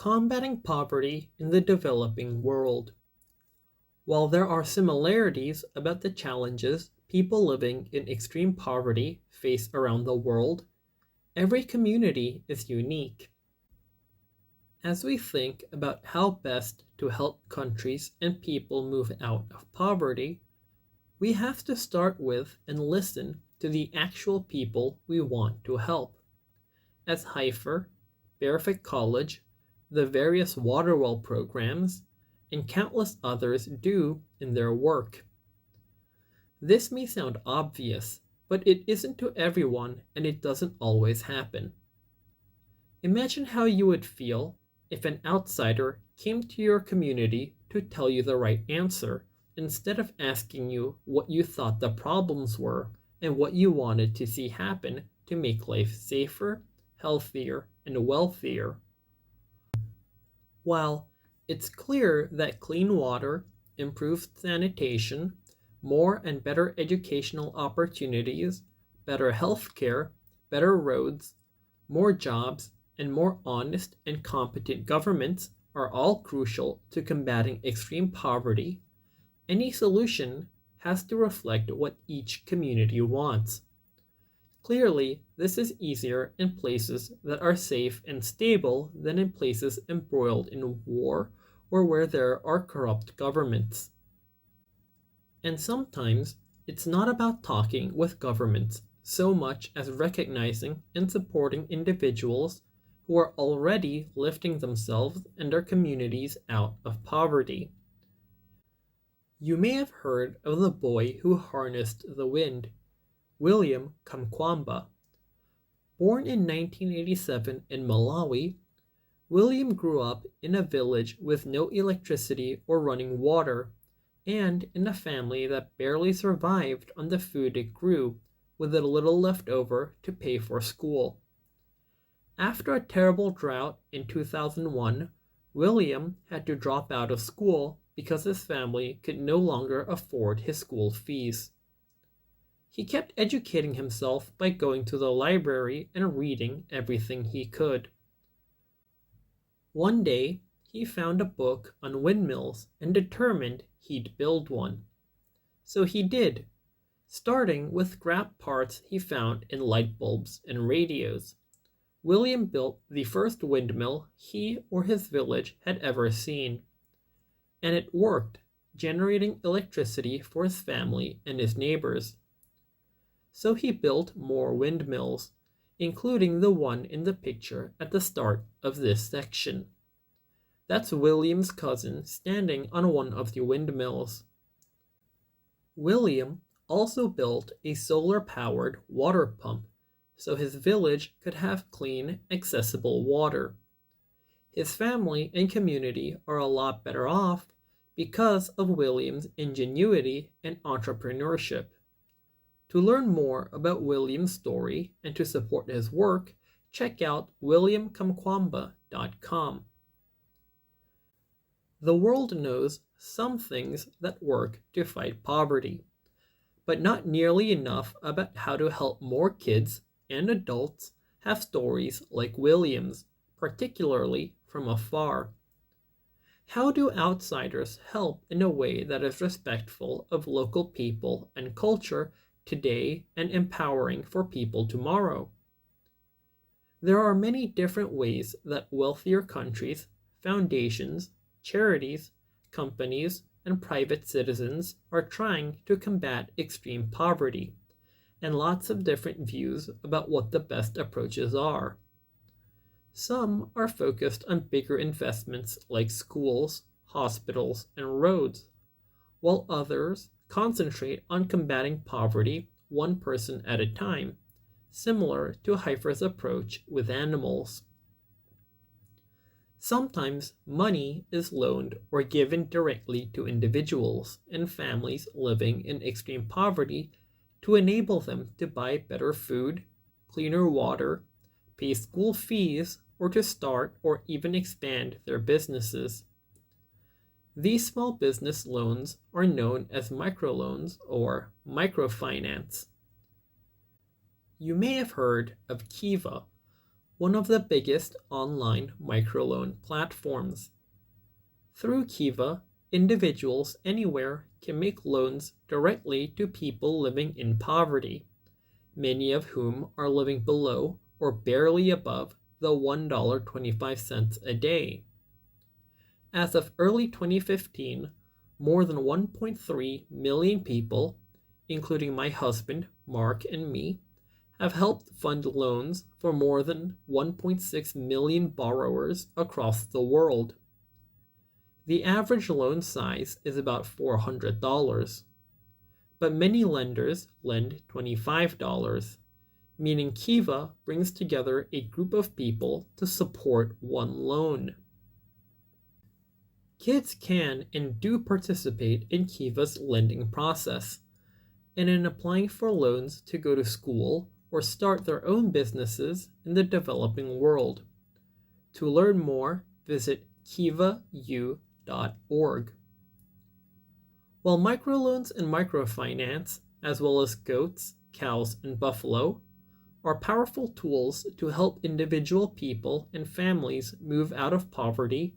Combating poverty in the developing world. While there are similarities about the challenges people living in extreme poverty face around the world, every community is unique. As we think about how best to help countries and people move out of poverty, we have to start with and listen to the actual people we want to help. As Haifer, Barefoot College, the various water well programs, and countless others do in their work. This may sound obvious, but it isn't to everyone and it doesn't always happen. Imagine how you would feel if an outsider came to your community to tell you the right answer instead of asking you what you thought the problems were and what you wanted to see happen to make life safer, healthier, and wealthier. While it's clear that clean water, improved sanitation, more and better educational opportunities, better health care, better roads, more jobs, and more honest and competent governments are all crucial to combating extreme poverty, any solution has to reflect what each community wants. Clearly, this is easier in places that are safe and stable than in places embroiled in war or where there are corrupt governments. And sometimes it's not about talking with governments so much as recognizing and supporting individuals who are already lifting themselves and their communities out of poverty. You may have heard of the boy who harnessed the wind, William Kamkwamba. Born in 1987 in Malawi, William grew up in a village with no electricity or running water, and in a family that barely survived on the food it grew, with a little left over to pay for school. After a terrible drought in 2001, William had to drop out of school because his family could no longer afford his school fees. He kept educating himself by going to the library and reading everything he could. One day, he found a book on windmills and determined he'd build one. So he did, starting with scrap parts he found in light bulbs and radios. William built the first windmill he or his village had ever seen. And it worked, generating electricity for his family and his neighbors. So he built more windmills, including the one in the picture at the start of this section. That's William's cousin standing on one of the windmills. William also built a solar-powered water pump so his village could have clean, accessible water. His family and community are a lot better off because of William's ingenuity and entrepreneurship. To learn more about William's story and to support his work, check out williamkamkwamba.com. The world knows some things that work to fight poverty, but not nearly enough about how to help more kids and adults have stories like William's, particularly from afar. How do outsiders help in a way that is respectful of local people and culture today and empowering for people tomorrow? There are many different ways that wealthier countries, foundations, charities, companies, and private citizens are trying to combat extreme poverty, and lots of different views about what the best approaches are. Some are focused on bigger investments like schools, hospitals, and roads, while others concentrate on combating poverty one person at a time, similar to Haifer's approach with animals. Sometimes money is loaned or given directly to individuals and families living in extreme poverty to enable them to buy better food, cleaner water, pay school fees, or to start or even expand their businesses. These small business loans are known as microloans or microfinance. You may have heard of Kiva, one of the biggest online microloan platforms. Through Kiva, individuals anywhere can make loans directly to people living in poverty, many of whom are living below or barely above the $1.25 a day. As of early 2015, more than 1.3 million people, including my husband, Mark, and me, have helped fund loans for more than 1.6 million borrowers across the world. The average loan size is about $400, but many lenders lend $25, meaning Kiva brings together a group of people to support one loan. Kids can and do participate in Kiva's lending process, and in applying for loans to go to school or start their own businesses in the developing world. To learn more, visit kivau.org. While microloans and microfinance, as well as goats, cows, and buffalo, are powerful tools to help individual people and families move out of poverty,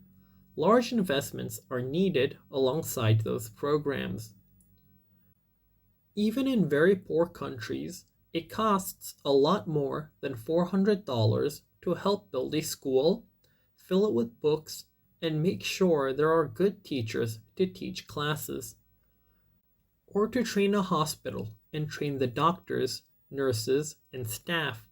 large investments are needed alongside those programs. Even in very poor countries, it costs a lot more than $400 to help build a school, fill it with books, and make sure there are good teachers to teach classes. Or to train a hospital and train the doctors, nurses, and staff,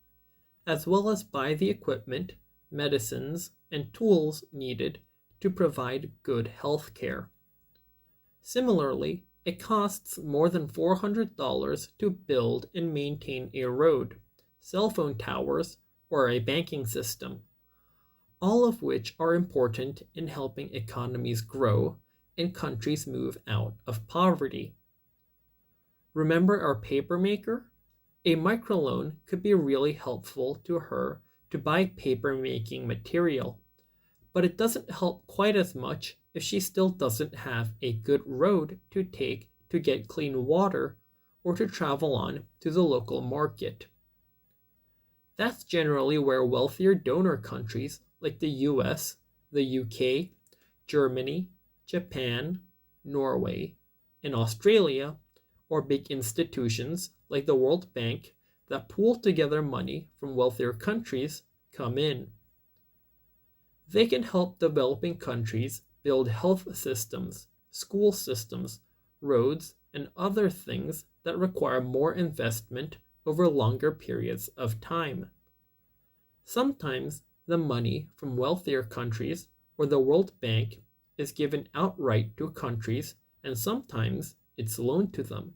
as well as buy the equipment, medicines, and tools needed to provide good health care. Similarly, it costs more than $400 to build and maintain a road, cell phone towers, or a banking system, all of which are important in helping economies grow and countries move out of poverty. Remember our papermaker? A microloan could be really helpful to her to buy paper-making material, but it doesn't help quite as much if she still doesn't have a good road to take to get clean water or to travel on to the local market. That's generally where wealthier donor countries like the US, the UK, Germany, Japan, Norway, and Australia, or big institutions like the World Bank that pool together money from wealthier countries, come in. They can help developing countries build health systems, school systems, roads, and other things that require more investment over longer periods of time. Sometimes the money from wealthier countries or the World Bank is given outright to countries, and sometimes it's loaned to them.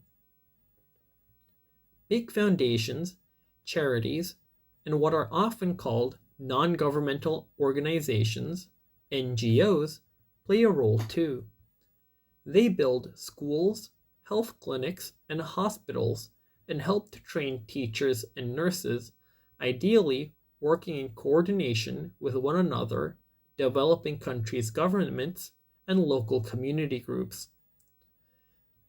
Big foundations, charities, and what are often called non-governmental organizations, NGOs, play a role too. They build schools, health clinics, and hospitals and help to train teachers and nurses, ideally working in coordination with one another, developing countries' governments, and local community groups.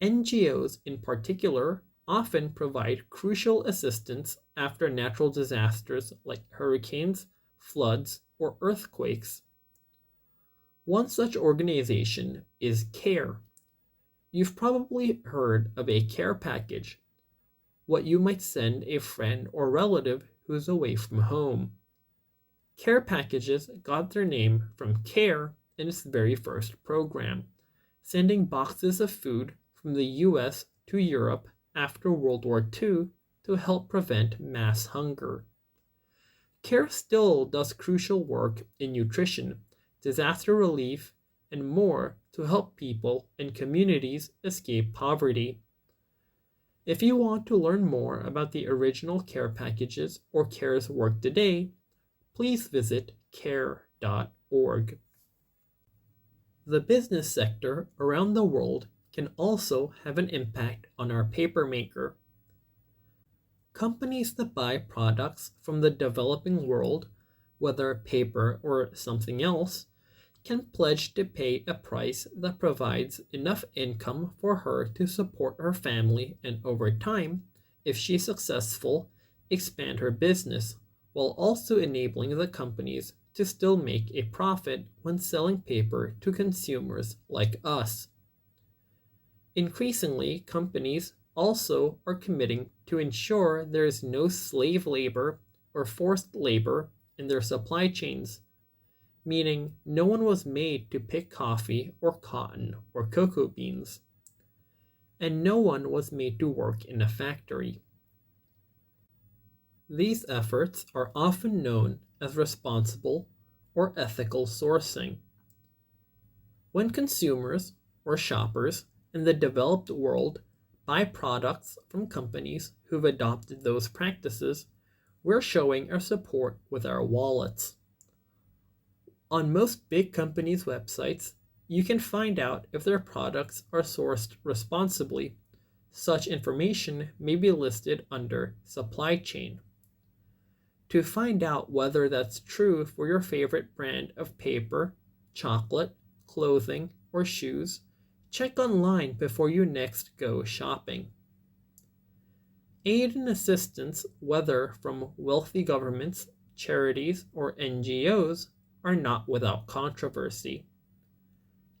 NGOs in particular often provide crucial assistance after natural disasters like hurricanes, floods, or earthquakes. One such organization is CARE. You've probably heard of a care package, what you might send a friend or relative who's away from home. Care packages got their name from CARE in its very first program, sending boxes of food from the US to Europe after World War II to help prevent mass hunger. CARE still does crucial work in nutrition, disaster relief, and more to help people and communities escape poverty. If you want to learn more about the original care packages or CARE's work today, please visit care.org. The business sector around the world can also have an impact on our papermaker. Companies that buy products from the developing world, whether paper or something else, can pledge to pay a price that provides enough income for her to support her family and over time, if she's successful, expand her business while also enabling the companies to still make a profit when selling paper to consumers like us. Increasingly, companies also are committing to ensure there is no slave labor or forced labor in their supply chains, meaning no one was made to pick coffee or cotton or cocoa beans, and no one was made to work in a factory. These efforts are often known as responsible or ethical sourcing. When consumers or shoppers in the developed world buy products from companies who've adopted those practices, we're showing our support with our wallets. On most big companies' websites, you can find out if their products are sourced responsibly. Such information may be listed under supply chain. To find out whether that's true for your favorite brand of paper, chocolate, clothing, or shoes, check online before you next go shopping. Aid and assistance, whether from wealthy governments, charities, or NGOs, are not without controversy.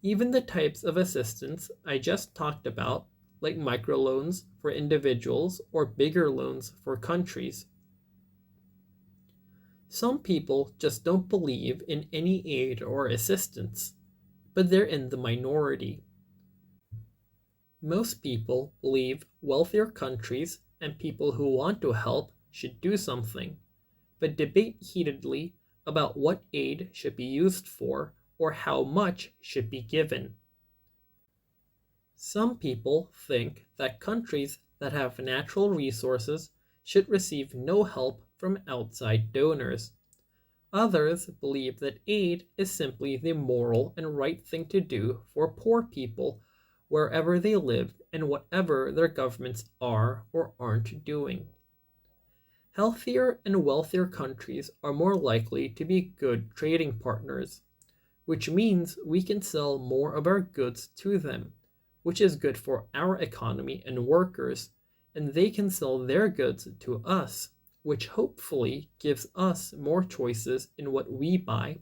Even the types of assistance I just talked about, like microloans for individuals or bigger loans for countries. Some people just don't believe in any aid or assistance, but they're in the minority. Most people believe wealthier countries and people who want to help should do something, but debate heatedly about what aid should be used for or how much should be given. Some people think that countries that have natural resources should receive no help from outside donors. Others believe that aid is simply the moral and right thing to do for poor people wherever they live and whatever their governments are or aren't doing. Healthier and wealthier countries are more likely to be good trading partners, which means we can sell more of our goods to them, which is good for our economy and workers, and they can sell their goods to us, which hopefully gives us more choices in what we buy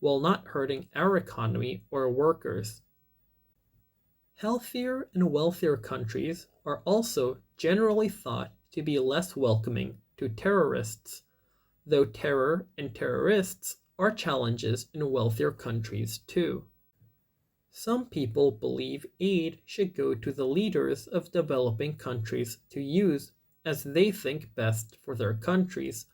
while not hurting our economy or workers. Healthier and wealthier countries are also generally thought to be less welcoming to terrorists, though terror and terrorists are challenges in wealthier countries too. Some people believe aid should go to the leaders of developing countries to use as they think best for their countries,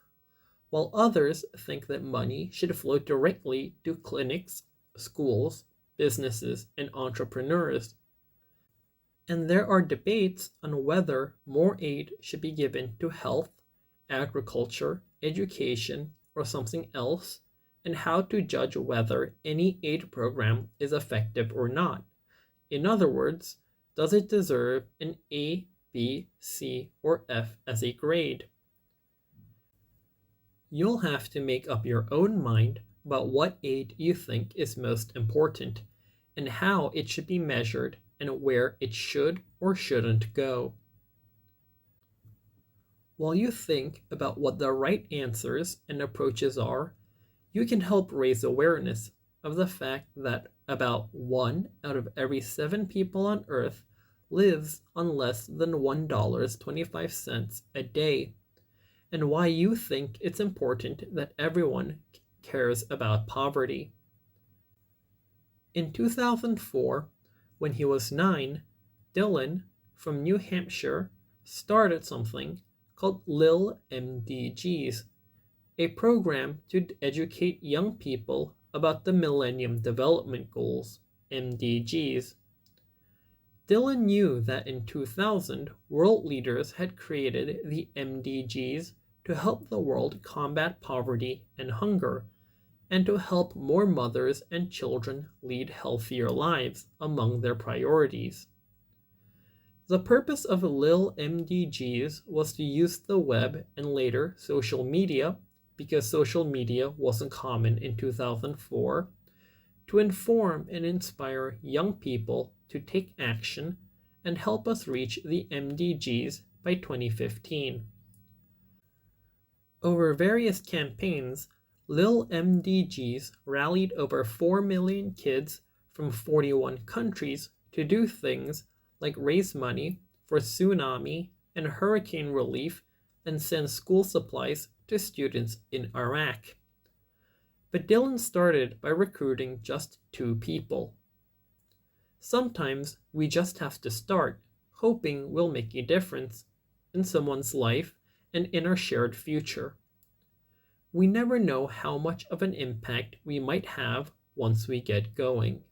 while others think that money should flow directly to clinics, schools, businesses, and entrepreneurs. And there are debates on whether more aid should be given to health, agriculture, education, or something else, and how to judge whether any aid program is effective or not. In other words, does it deserve an A, B, C, or F as a grade? You'll have to make up your own mind about what aid you think is most important, and how it should be measured and where it should or shouldn't go. While you think about what the right answers and approaches are, you can help raise awareness of the fact that about 1 out of every 7 people on Earth lives on less than $1.25 a day, and why you think it's important that everyone cares about poverty. In 2004, when he was 9, Dylan from New Hampshire started something called Lil MDGs, a program to educate young people about the Millennium Development Goals, MDGs. Dylan knew that in 2000, world leaders had created the MDGs to help the world combat poverty and hunger, and to help more mothers and children lead healthier lives among their priorities. The purpose of Lil MDGs was to use the web and later social media, because social media wasn't common in 2004, to inform and inspire young people to take action and help us reach the MDGs by 2015. Over various campaigns, Lil MDGs rallied over 4 million kids from 41 countries to do things like raise money for tsunami and hurricane relief and send school supplies to students in Iraq. But Dylan started by recruiting just 2 people. Sometimes we just have to start, hoping we'll make a difference in someone's life and in our shared future. We never know how much of an impact we might have once we get going.